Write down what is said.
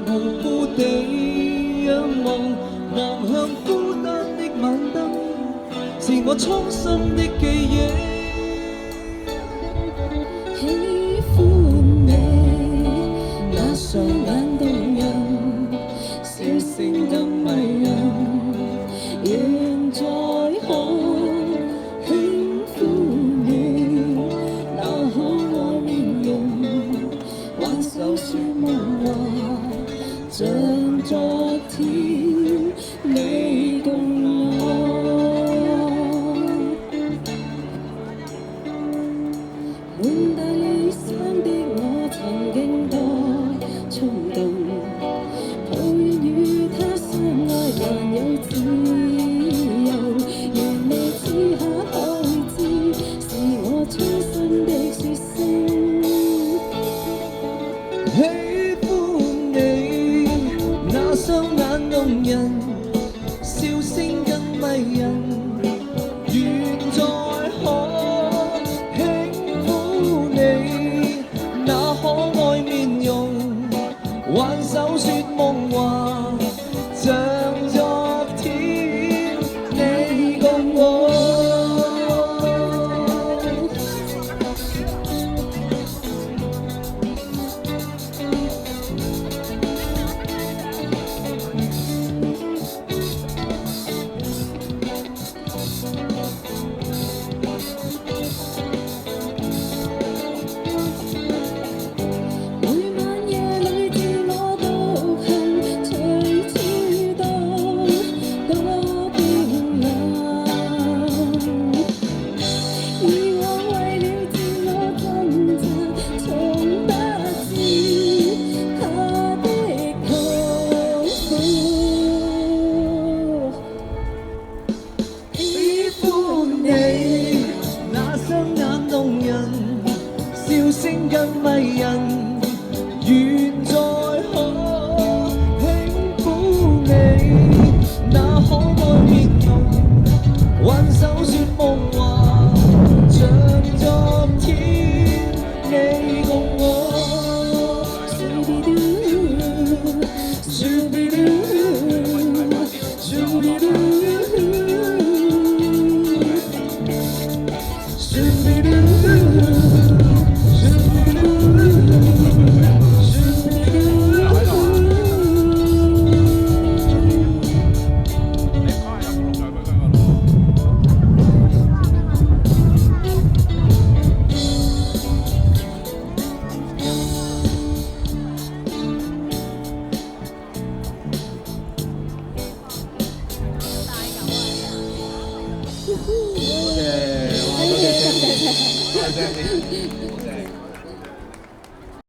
無辜地仰望，望向孤單的晚燈，是我衷心的記憶。喜歡你那雙眼動人，笑聲更迷人，願再可輕撫你那可愛面容，挽手說夢話，像昨天你共我。滿大理想的我曾經多衝動，抱怨與他相愛難有自由，願你此刻可知是我衷心的說聲喜歡你那雙眼動人，笑聲更迷人，願再可輕撫你那可愛面容，挽手說夢話，像昨天你共我。每晚夜裏自我獨行，隨處多冰冷。以往為了自我掙扎，從不知他的痛苦。喜歡你那雙眼動人，笑聲更迷人，願再可輕撫你那可愛面容，挽手說夢話，像昨天你共我。多謝，多謝。